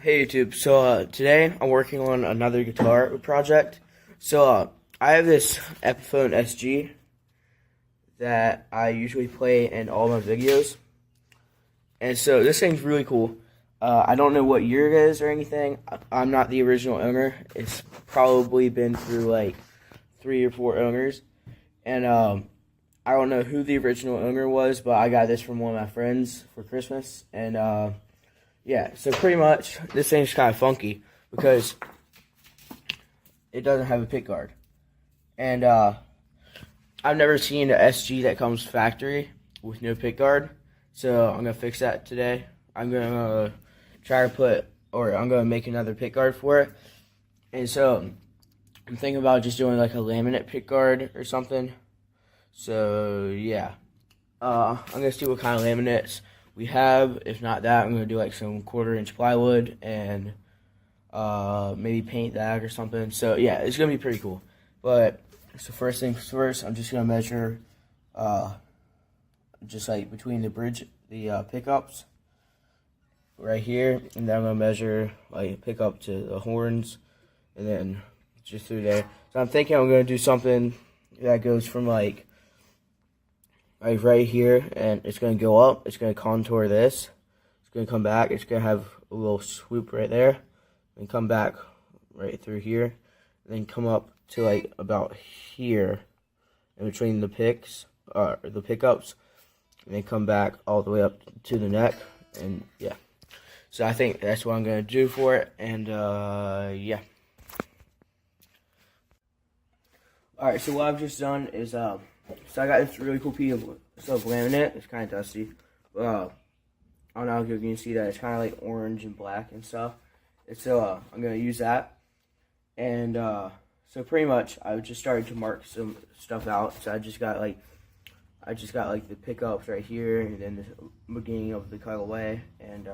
Hey YouTube, so today I'm working on another guitar project. So I have this Epiphone SG that I usually play in all my videos. And so this thing's really cool. I don't know what year it is or anything. I'm not the original owner. It's probably been through like 3 or 4 owners. And I don't know who the original owner was, but I got this from one of my friends for Christmas. And yeah, so pretty much this thing's kind of funky because it doesn't have a pick guard. And I've never seen an SG that comes factory with no pick guard. So I'm going to fix that today. I'm going to try to I'm going to make another pick guard for it. And so I'm thinking about just doing like a laminate pick guard or something. So yeah, I'm going to see what kind of laminates we have. If not that, I'm going to do like some 1/4-inch plywood and maybe paint that or something. So yeah, it's going to be pretty cool. But so first things first, I'm just going to measure just like between the bridge, the pickups right here, and then I'm going to measure like pickup to the horns and then just through there. So I'm thinking I'm going to do something that goes from like right here, and it's going to go up, it's going to contour this, it's going to come back, it's going to have a little swoop right there, and come back right through here, and then come up to like about here in between the pickups, and then come back all the way up to the neck. And yeah, so I think that's what I'm going to do for it. And yeah, alright, so what I've just done is so I got this really cool piece of laminate. It's kind of dusty. I don't know if you can see that. It's kind of like orange and black and stuff. And so I'm going to use that. And so pretty much I just started to mark some stuff out. So I just got like the pickups right here, and then the beginning of the cutaway. And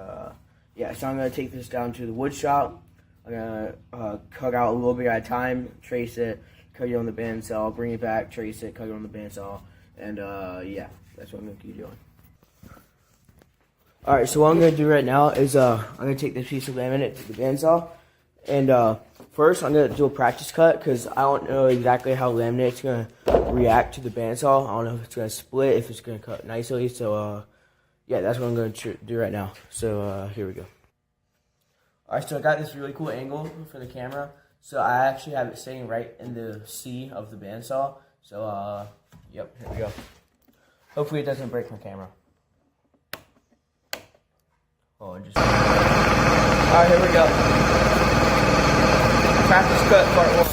yeah, so I'm going to take this down to the wood shop. I'm going to cut out a little bit at a time, trace it, cut it on the bandsaw, bring it back, trace it, cut it on the bandsaw, and yeah, that's what I'm going to keep doing. Alright, so what I'm going to do right now is I'm going to take this piece of laminate to the bandsaw, and first I'm going to do a practice cut, because I don't know exactly how laminate's going to react to the bandsaw. I don't know if it's going to split, if it's going to cut nicely, so yeah, that's what I'm going to do right now. So here we go. Alright, so I got this really cool angle for the camera. So I actually have it sitting right in the C of the bandsaw. So, yep, here we go. Hopefully it doesn't break my camera. Oh, it just... Alright, here we go. Practice cut part 1.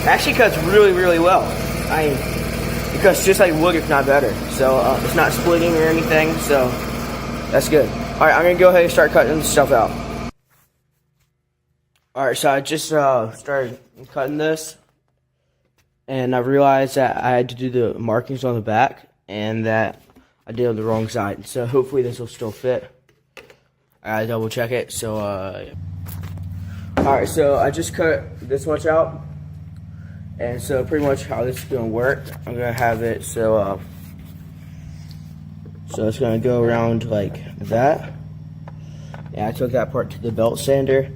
It actually cuts really, really well. It cuts just like wood, if not better. So, it's not splitting or anything, so that's good. Alright, I'm going to go ahead and start cutting this stuff out. Alright, so I just started cutting this, and I realized that I had to do the markings on the back, and that I did it on the wrong side. So hopefully this will still fit. I double check it, so alright, so I just cut this much out, and so pretty much how this is going to work, I'm going to have it so it's going to go around like that. And I took that part to the belt sander.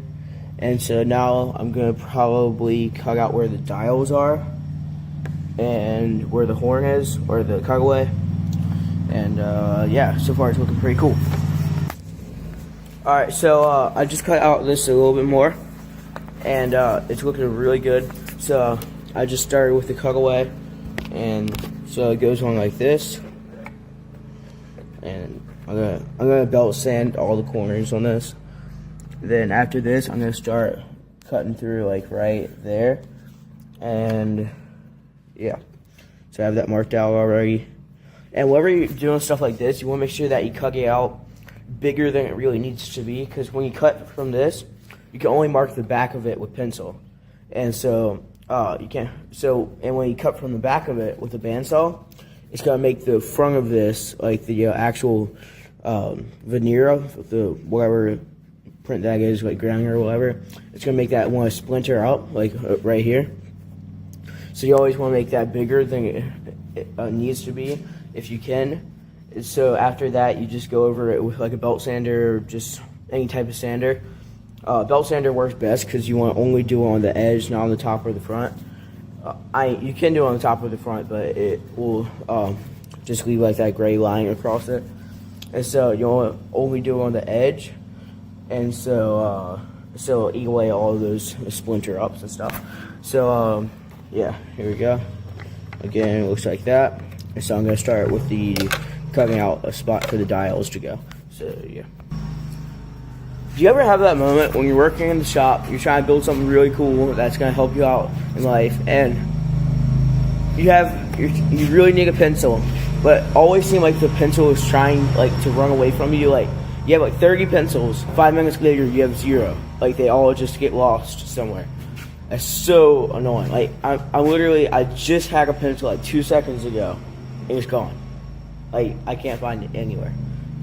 And so now I'm going to probably cut out where the dials are and where the horn is, or the cutaway. And yeah, so far it's looking pretty cool. Alright, so I just cut out this a little bit more. And it's looking really good. So I just started with the cutaway. And so it goes on like this. And I'm gonna belt sand all the corners on this. Then after this, I'm gonna start cutting through like right there, and yeah. So I have that marked out already. And whenever you're doing stuff like this, you want to make sure that you cut it out bigger than it really needs to be, because when you cut from this, you can only mark the back of it with pencil, and so you can't. So and when you cut from the back of it with a bandsaw, it's gonna make the front of this, like the actual veneer of the whatever print that is, like grounding or whatever. It's gonna make that want to splinter out, like right here. So you always want to make that bigger than it needs to be, if you can. So after that, you just go over it with like a belt sander or just any type of sander. Belt sander works best because you want to only do it on the edge, not on the top or the front. You can do it on the top or the front, but it will just leave like that gray line across it. And so you want to only do it on the edge, and so eat away all of those splinter ups and stuff. So yeah, here we go. Again, it looks like that. And so I'm going to start with the cutting out a spot for the dials to go. So yeah. Do you ever have that moment when you're working in the shop, you're trying to build something really cool that's going to help you out in life, and you really need a pencil, but always seem like the pencil is trying like to run away from you? Like you have like 30 pencils, 5 minutes later you have 0. Like they all just get lost somewhere. That's so annoying. Like I just had a pencil like 2 seconds ago, and it's gone. Like I can't find it anywhere.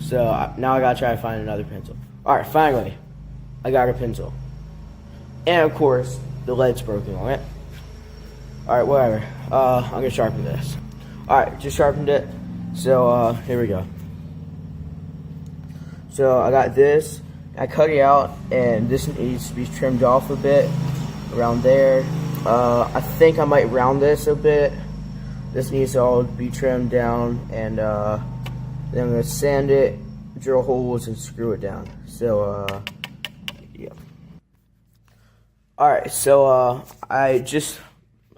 So now I gotta try to find another pencil. Alright, finally, I got a pencil. And of course, the lead's broken on it. Alright, whatever. I'm gonna sharpen this. Alright, just sharpened it. So, here we go. So, I got this. I cut it out, and this needs to be trimmed off a bit. Around there. I think I might round this a bit. This needs to all be trimmed down, and then I'm gonna sand it, drill holes, and screw it down. So, yeah. Alright, so, I just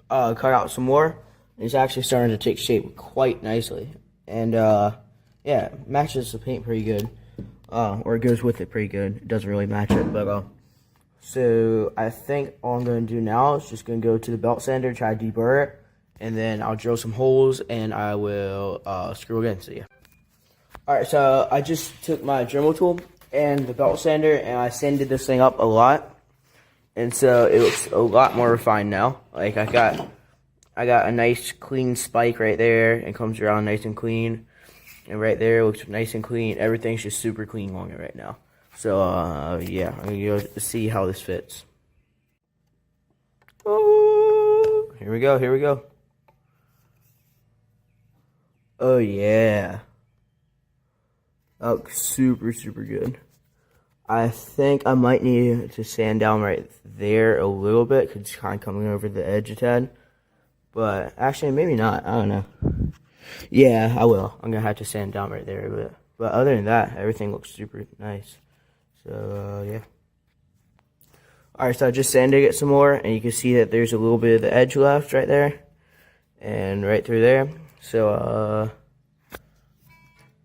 cut out some more. It's actually starting to take shape quite nicely. And, yeah, matches the paint pretty good. Or it goes with it pretty good. It doesn't really match it, but, so I think all I'm going to do now is just going to go to the belt sander, try to deburr it, and then I'll drill some holes, and I will screw it in. So, yeah. Alright, so I just took my Dremel tool and the belt sander, and I sanded this thing up a lot. And so it looks a lot more refined now. Like I got a nice clean spike right there, and comes around nice and clean. And right there looks nice and clean. Everything's just super clean on it right now. So yeah, I'm gonna go see how this fits. Oh, here we go, here we go. Oh yeah. That looks super, super good. I think I might need to sand down right there a little bit, because it's kind of coming over the edge a tad. But actually, maybe not. I don't know. Yeah, I will. I'm going to have to sand down right there a bit. But other than that, everything looks super nice. So, yeah. Alright, so I just sanded it some more, and you can see that there's a little bit of the edge left right there. And right through there. So,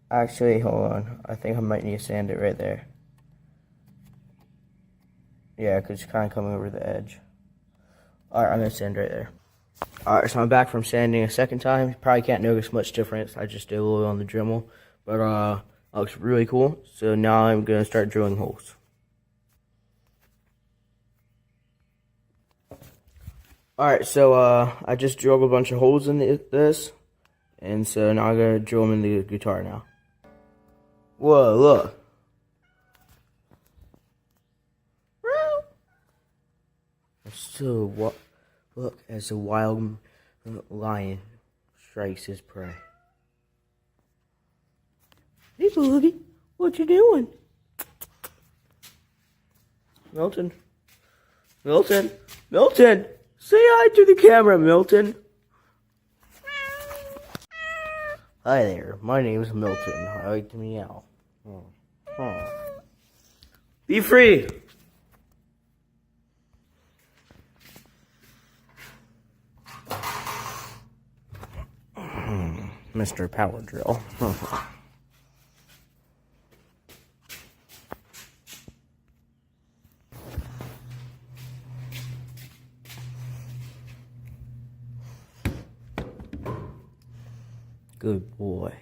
actually, hold on. I think I might need to sand it right there. Yeah, because it's kind of coming over the edge. Alright, I'm going to sand right there. Alright, so I'm back from sanding a second time. You probably can't notice much difference. I just did a little on the Dremel. But, it looks really cool. So now I'm going to start drilling holes. Alright, so, I just drilled a bunch of holes in this. And so now I'm going to drill them in the guitar now. Whoa, look. So what? Look as the wild lion strikes his prey. Hey, Boogie, what you doing? Milton, Milton, Milton! Say hi to the camera, Milton. Hi there, my name is Milton. I like to meow. Be free. Mr. Power Drill. Good boy.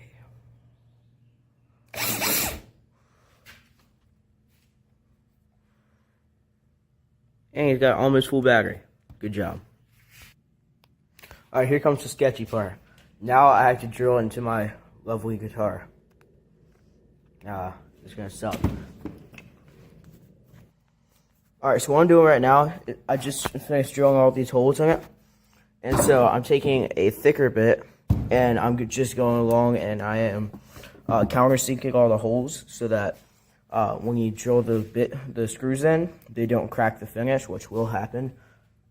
And he's got almost full battery. Good job. Alright, here comes the sketchy part. Now I have to drill into my lovely guitar. It's gonna suck. Alright, so what I'm doing right now, I just finished drilling all these holes in it. And so I'm taking a thicker bit, and I'm just going along, and I am countersinking all the holes so that when you drill the screws in, they don't crack the finish, which will happen.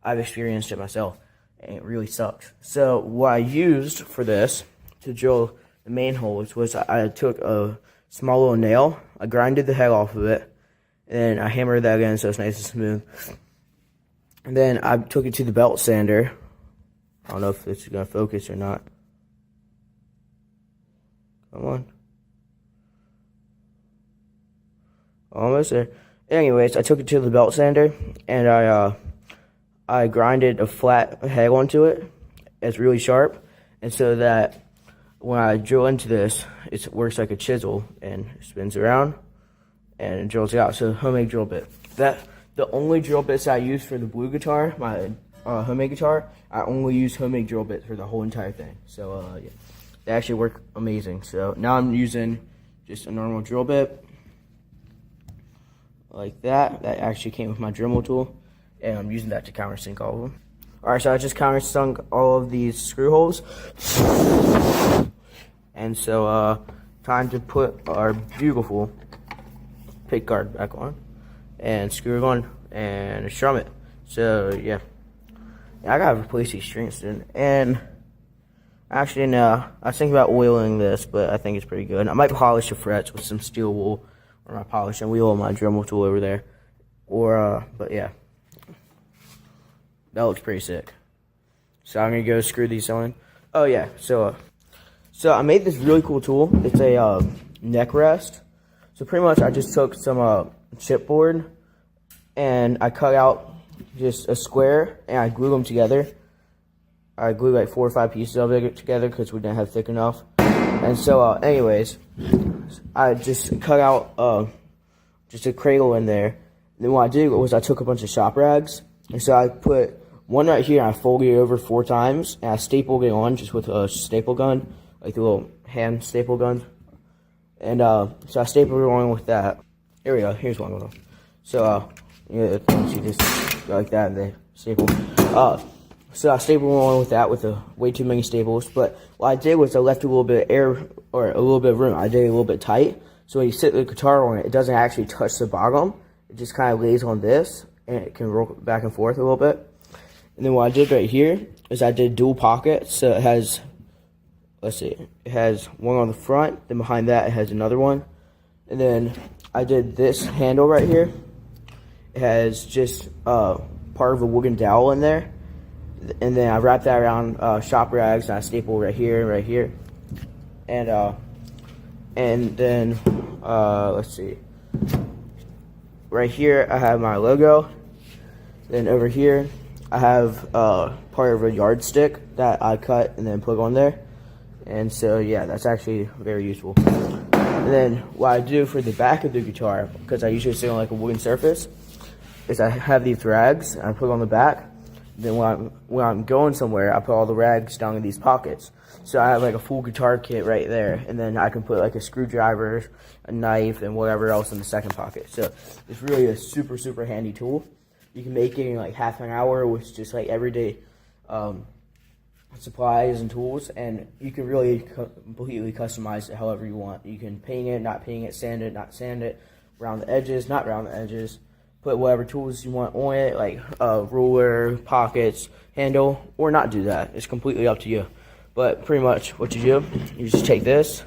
I've experienced it myself, and it really sucks. So what I used for this to drill the main holes was I took a small little nail, I grinded the head off of it, and I hammered that in so it's nice and smooth. And then I took it to the belt sander. I don't know if it's going to focus or not. Come on. Almost there. Anyways, I took it to the belt sander, and I grinded a flat head onto it. It's really sharp, and so that when I drill into this, it works like a chisel and spins around and it drills it out. So homemade drill bit. The only drill bits I use for the blue guitar, my homemade guitar, I only use homemade drill bits for the whole entire thing. So yeah, they actually work amazing. So now I'm using just a normal drill bit like that. That actually came with my Dremel tool, and I'm using that to countersink all of them. Alright, so I just countersunk all of these screw holes. And so time to put our beautiful pick guard back on and screw it on and strum it. So yeah, I gotta replace these strings soon. And actually no, I was thinking about oiling this, but I think it's pretty good. I might polish the frets with some steel wool, or my polish and wheel on my Dremel tool over there. Or but yeah, that looks pretty sick. So I'm gonna go screw these on. Oh yeah, so I made this really cool tool. It's a neck rest. So pretty much I just took some chipboard and I cut out just a square and I glued them together. I glued like 4 or 5 pieces of it together because we didn't have thick enough. And so anyways, I just cut out just a cradle in there. And then what I did was I took a bunch of shop rags, and so I put one right here and I folded it over 4 times and I stapled it on just with a staple gun, like the little hand staple guns. And so I stapled it on with that. Here we go. Here's one of them. So yeah, you just go like that and they staple. So I stapled on with that with way too many staples. But what I did was I left a little bit of air or a little bit of room. I did it a little bit tight. So when you sit the guitar on it, it doesn't actually touch the bottom. It just kind of lays on this and it can roll back and forth a little bit. And then what I did right here is I did dual pockets. So it has, let's see, it has one on the front, then behind that it has another one. And then I did this handle right here. It has just part of a wooden dowel in there. And then I wrapped that around shop rags and I staple right here and right here. And then let's see, right here I have my logo. Then over here I have part of a yardstick that I cut and then put on there. And so yeah, that's actually very useful. And then what I do for the back of the guitar, because I usually sit on like a wooden surface, is I have these rags and I put on the back. Then when I'm going somewhere, I put all the rags down in these pockets. So I have like a full guitar kit right there, and then I can put like a screwdriver, a knife, and whatever else in the second pocket. So it's really a super, super handy tool. You can make it in like half an hour with just like everyday supplies and tools, and you can really completely customize it however you want. You can paint it, not paint it, sand it, not sand it, round the edges, not round the edges. Put whatever tools you want on it, like ruler, pockets, handle, or not do that. It's completely up to you. But pretty much what you do, you just take this,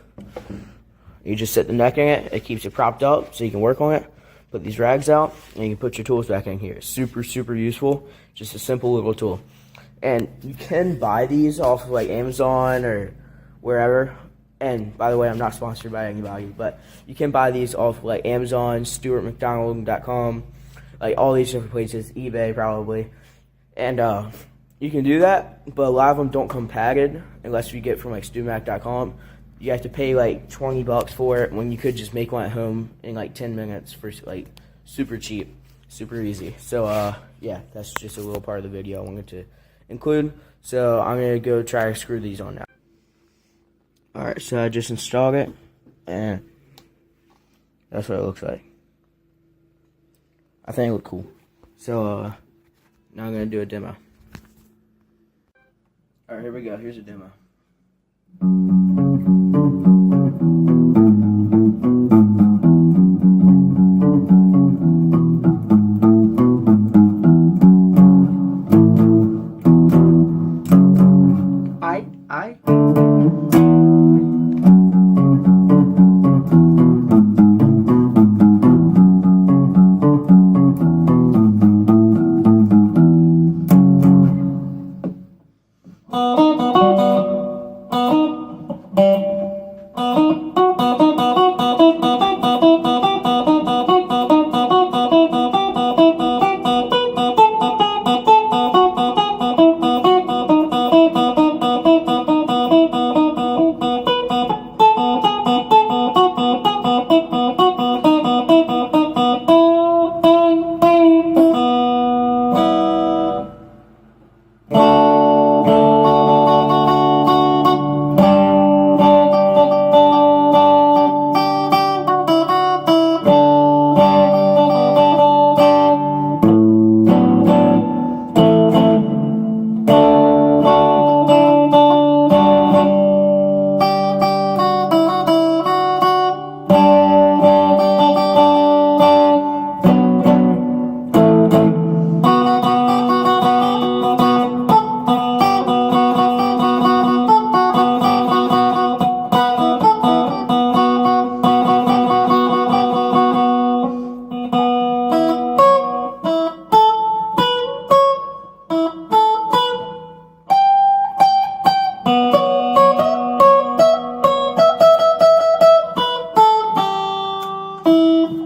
you just set the neck in it, it keeps it propped up so you can work on it. Put these rags out, and you can put your tools back in here. Super, super useful. Just a simple little tool. And you can buy these off of like Amazon or wherever. And by the way, I'm not sponsored by anybody, but you can buy these off like Amazon, StewartMcDonald.com, like all these different places, eBay probably. And you can do that, but a lot of them don't come padded unless you get from like StewMac.com. You have to pay like $20 for it when you could just make one at home in like 10 minutes for like super cheap, super easy. So yeah, that's just a little part of the video I wanted to include. So I'm gonna go try to screw these on now. Alright, so I just installed it, and that's what it looks like. I think it looked cool. So, now I'm going to do a demo. Alright, here we go. Here's a demo. I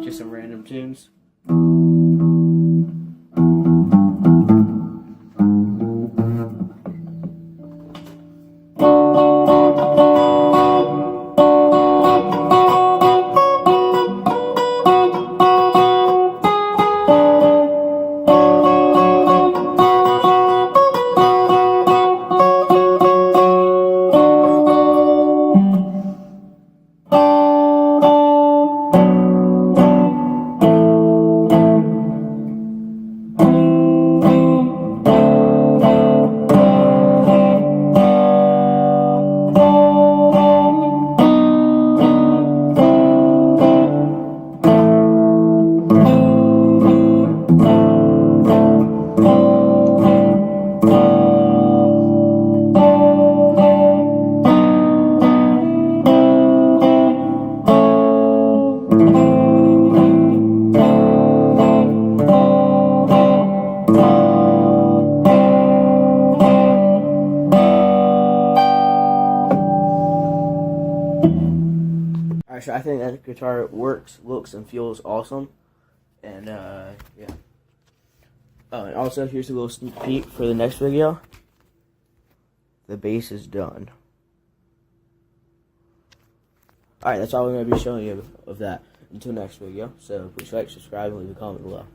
just some random tunes. Alright, so I think that guitar works, looks, and feels awesome. And, yeah. Oh, and also, here's a little sneak peek for the next video. The bass is done. Alright, that's all I'm going to be showing you of that until next video. So, please like, subscribe, and leave a comment below.